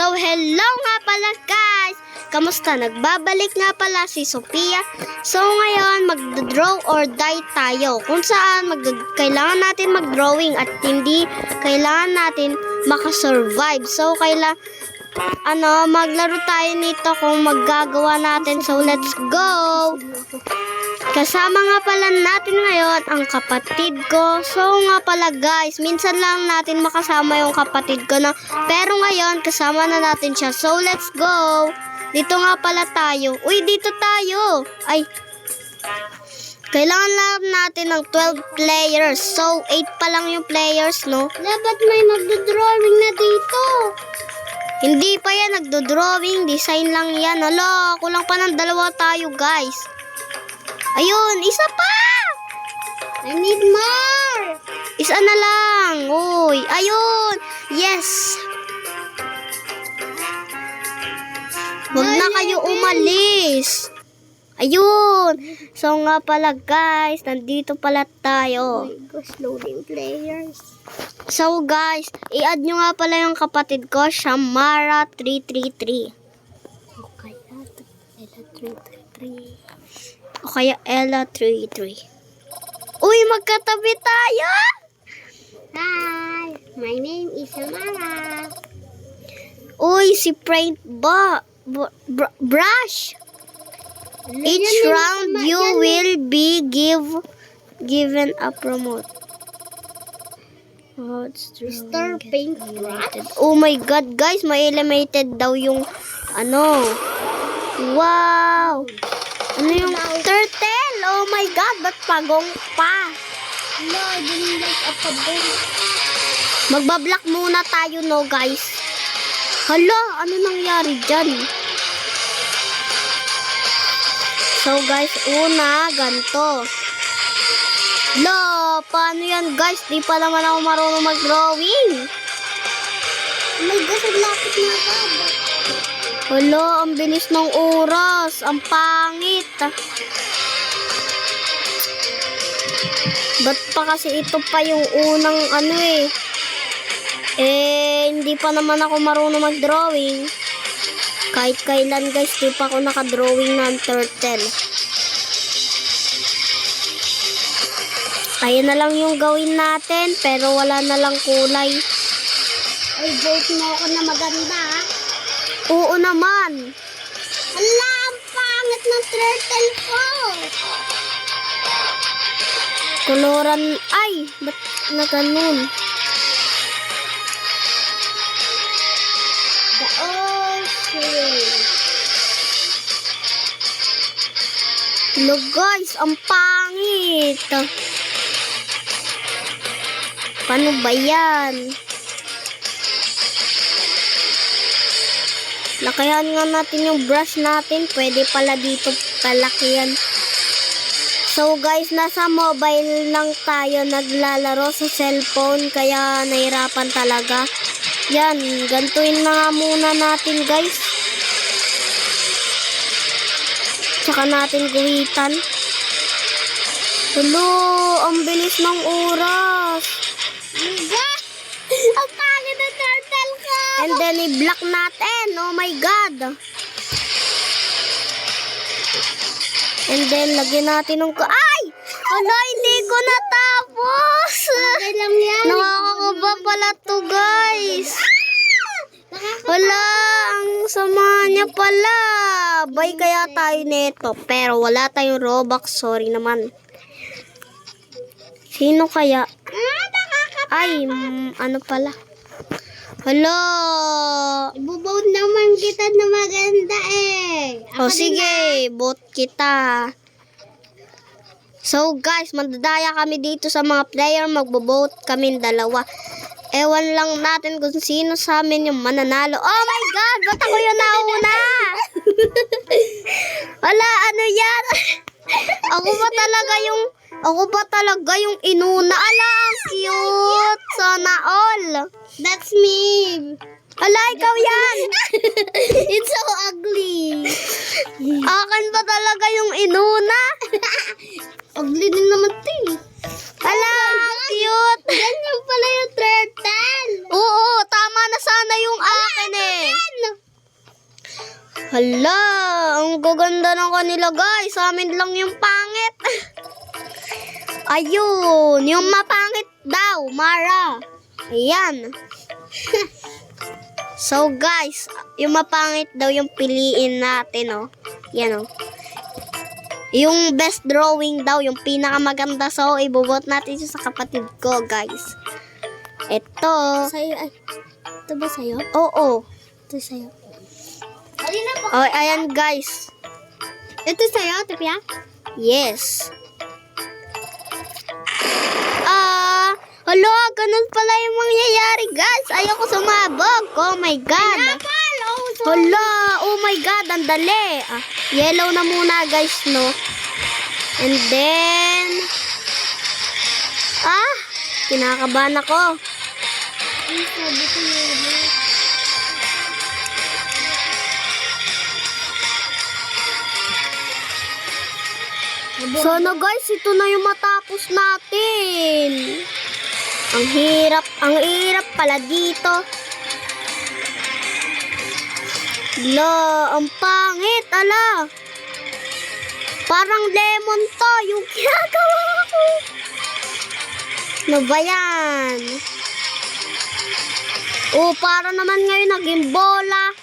So, hello nga pala guys! Kamusta? Nagbabalik nga pala si Sophia. So, ngayon, mag-draw or die tayo. Kung saan, kailangan natin mag-drawing at hindi kailangan natin makasurvive. So, maglaro tayo nito kung maggagawa natin. So, let's go! Kasama nga pala natin ngayon ang kapatid ko. So nga pala guys, minsan lang natin makasama yung kapatid ko na. Pero ngayon, kasama na natin siya. So let's go! Dito nga pala tayo. Uy, dito tayo! Ay, kailangan lang natin ng 12 players. So, 8 pa lang yung players, no? Dapat may magdodrawing na dito. Hindi pa yan nagdo-drawing. Design lang yan. Hala, kulang pa ng 2 tayo guys. Ayun, isa pa! I need more! Isa na lang. Uy, ayun. Yes. Huwag na kayo umalis. Ayun. So nga pala guys, nandito pala tayo. Gosh, loading players. So guys, i-add nyo nga pala yung kapatid ko, Shamara333. Okay, Ella 333. O kaya Ella33. Uy, magkatabi tayo! Hi! My name is Samara. Uy, si Paint Brush! Each round you will be given a promote. Mr. Paintbrush? Oh my god, guys, may eliminated daw yung Wow! Ano yung turtle? Oh my god, ba't pagong pa? No, I didn't like a pabong. Magbablock muna tayo, no, guys? Hala, ano nangyari dyan? So, guys, una, ganito. Lo, paano yan, guys? Di pa naman ako marunong mag-drawing. Oh my gosh, ang lapit na agad. Hala, ang bilis ng oras. Ang pangit. Ba't pa kasi ito pa yung unang hindi pa naman ako marunong mag-drawing. Kahit kailan guys, di pa ako naka-drawing ng turtle. Ayan na lang yung gawin natin, pero wala na lang kulay. Ay, vote mo ako na maganda. Oo naman. Hala, ang pangit ng turtle ko. Koloran, ay, ba't na ganun? The ocean. Look guys, ang pangit. Paano ba yan? Lakayan nga natin yung brush natin. Pwede pala dito palakihan. So guys, nasa mobile lang tayo naglalaro sa cellphone. Kaya nahirapan talaga. Yan, gantuin na nga muna natin guys. Tsaka natin guhitan. Tulo, ang bilis ng oras. Ang pangit ng turtle ko. And then i-block natin. Oh my god. And then lagyan natin ng ay! Hala, hindi ko natapos. Okay lang yan. Nakakakaba pala to guys. Wala, ang sama niya pala. Buy kaya tayo nito. Pero wala tayong Robux. Sorry naman. Sino kaya? Ay, ano pala? Hala. Ibuboat naman kita na maganda eh. O sige, bot kita. So guys, mandadaya kami dito sa mga player. Magbo-vote kami 2. Ewan lang natin kung sino sa amin yung mananalo. Oh my god, ba't ako yung nauna? Wala, ano yan? Ako ba talaga yung inuna? Ala, ang cute. Sana all. That's me. Ala, ikaw yan. It's so ugly. Akin ba talaga yung inuna? Ugly din naman ito eh. Ala, ang cute. Ganyan pala yung turtle. Oo, tama na sana yung akin eh. Hala, ang gaganda ng kanila guys. Sa amin lang yung pangit. Ayun, yung mapangit daw, Mara. Ayan. So guys, yung mapangit daw yung piliin natin, oh. Yan, oh. Yung best drawing daw, yung pinakamaganda. So, ibubot natin siya sa kapatid ko, guys. Ito. Sa'yo, ay. Ito ba sa'yo? Oo. Ito sa'yo. Alina po. Oh, ayan, guys. Ito sa'yo, Tipia? Yes. Hala, ganun pala yung mangyayari, guys. Ayoko sumabog. Oh my God. Hala, oh my God, ang dali. Yellow na muna, guys, no? And then, kinakabahan ako. Sana guys, ito na yung matapos natin. Ang hirap pala dito. Ang pangit, ala. Parang lemon to, yung ginagawa ko. Ano ba yan? Para naman ngayon naging bola.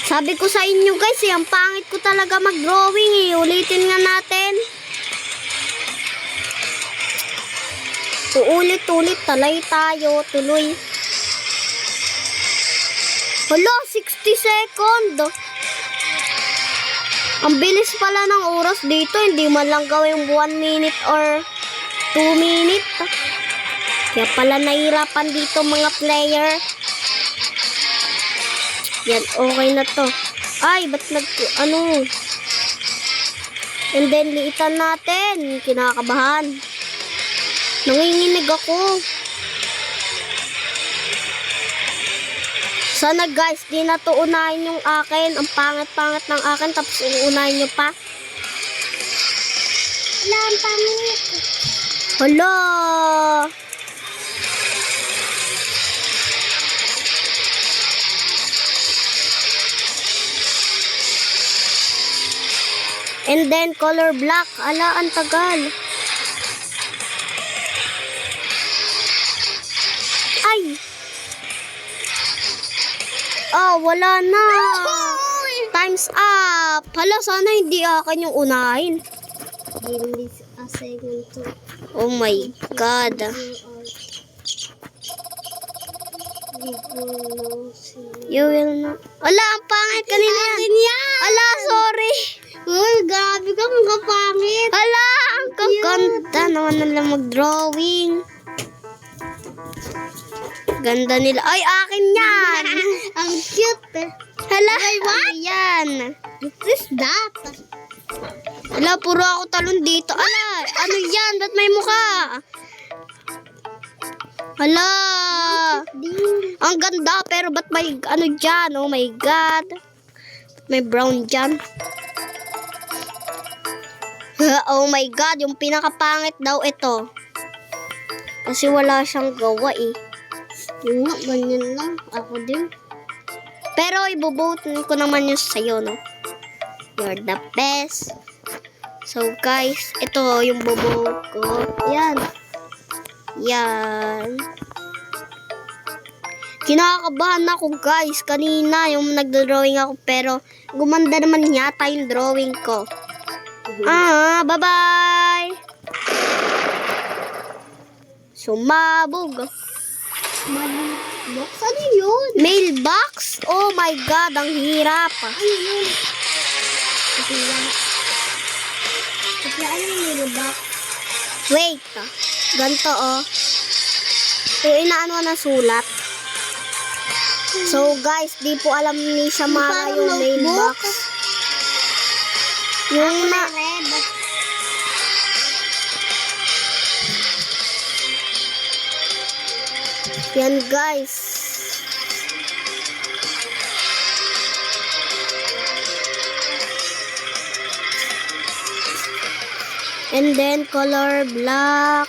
Sabi ko sa inyo guys, ang pangit ko talaga mag-drawing. Ulitin nga natin. Uulit-ulit, talay tayo, tuloy. Hala, 60 second. Ang bilis pala ng oras dito, hindi man lang gawin 1 minute or 2 minute. Kaya pala nahirapan dito mga player. Yan, okay na to. Ay, ba't And then, liitan natin. Kinakabahan. Nanginginig ako. Sana guys, di na to unahin yung akin. Ang pangit-pangit ng akin. Tapos uunahin nyo pa. Wala, ang pangit. Hala! And then, color black. Ala, ang tagal. Ay! Wala na. Time's up. Hala, sana hindi akin yung unahin. Release a segment to. Oh my God. You will not. Ala, ang pangit kanina yan. Ala, sorry. Uy, grabe ka, mga pangit. Hala, ang kaganda naman nila mag-drawing. Ganda nila. Ay, akin yan. Ang cute eh. Hala, what? Yan. What is that? Hala, puro ako talon dito. Ala, ano yan? Ba't may mukha? Hala. Ang ganda, pero ba't may ano dyan? Oh my God. May brown dyan. Oh my God, yung pinakapangit daw ito. Kasi wala siyang gawa eh. Yung nga, ganyan lang. Ako din. Pero ibubutin ko naman yun sa'yo, no? You're the best. So guys, ito yung bubuhot ko. Yan. Yan. Kinakabahan ako guys. Kanina yung nagdodrawing ako pero gumanda naman yata yung drawing ko. Bye-bye! Sumabog. Mailbox? Ano yun? Mailbox? Oh my God, ang hirap. Ano yun? Kasi ano yung mailbox? Wait. Ganto oh. Yung inaano na sulat. So guys, di po alam ni Samara Parang yung notebook. mailbox. Yung na... Red. Yan guys. And then color black.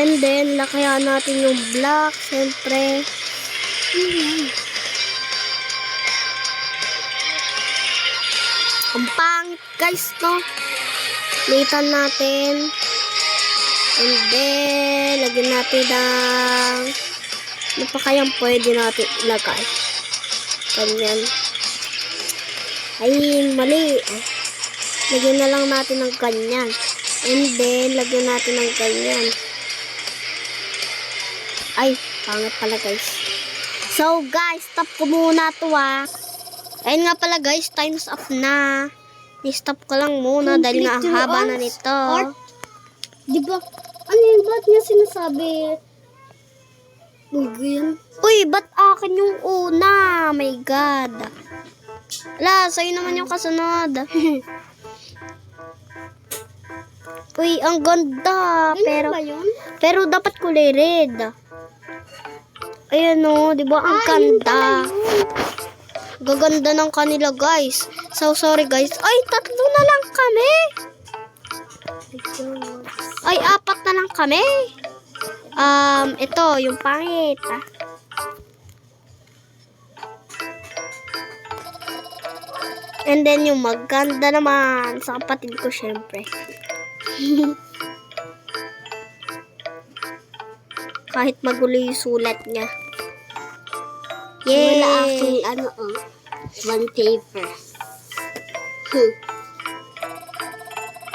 And then, lakayan natin yung black, syempre. Ang pangit, guys, no? Litan natin. And then, lagyan natin ng... Ano pa kayang pwede natin ilagay? Ganyan. Ay, mali. Lagyan na lang natin ng ganyan. And then, lagyan natin ng ganyan. Ay, pangit pala, guys. So, guys, stop ko muna to, Ayun nga pala, guys, time's up na. I-stop ko lang muna dahil nga ang haba na nito. Di ba? Ano yun? Ba't niya sinasabi? Uy, ba't akin yung una? My God. Ala, sa'yo naman yung kasunod. Uy, ang ganda. Pero dapat kulay red. Ayan o, di ba? Ang ganda. Gaganda ng kanila, guys. So, sorry, guys. Ay, 3 na lang kami. Ay, 4 na lang kami. Ito, yung pangit. And then, yung maganda naman sa kapatid ko, syempre. Kahit magulo yung sulat niya. Yay! Wala akong one paper.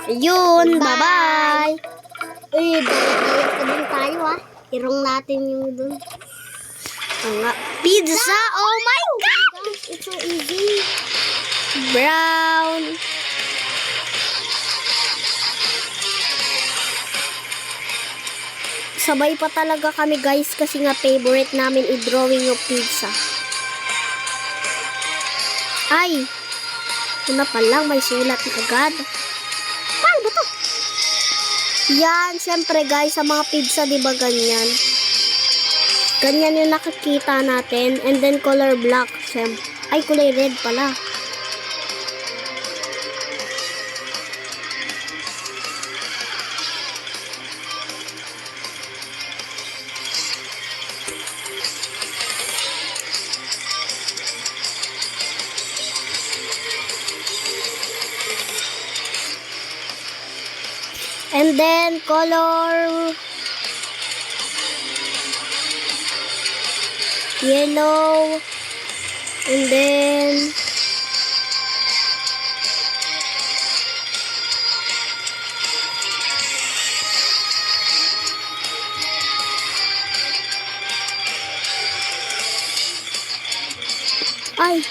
Ayun, bye-bye! Uy, balik ko din tayo Irong natin yung dun. Pizza! Oh my God! It's so easy. Brown. Sabay pa talaga kami, guys, kasi nga favorite namin i-drawing yung pizza. Ay! Una pa lang, may sulat na agad. Paano ba to? Yan, syempre, guys, sa mga pizza, di ba ganyan? Ganyan yung nakikita natin. And then, color black. Syempre. Ay, kulay red pala. And then, color yellow. And then, ay,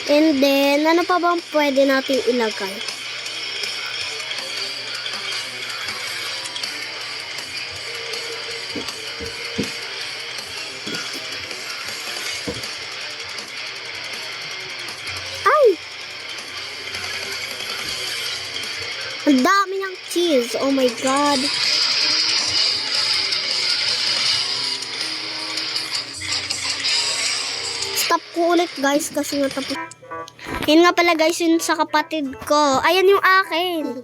and then, ano pa bang pwede natin ilagay? Ay! Ang dami ng cheese. Oh my God. Stop ko ulit, guys, kasi nga tapos. Yun nga pala, guys, yun sa kapatid ko. Ayan yung akin.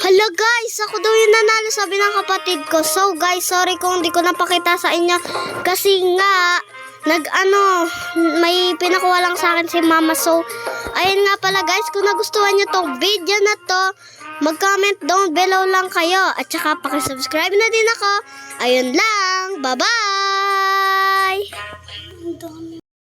Hala, guys, ako daw yung nanalo, sabi ng kapatid ko. So, guys, sorry kung hindi ko napakita sa inyo. Kasi nga, may pinakuha lang sa akin si mama. So, ayun nga pala, guys, kung nagustuhan nyo tong video na to, mag-comment down below lang kayo. At saka, pakisubscribe na din ako. Ayun lang. Bye-bye!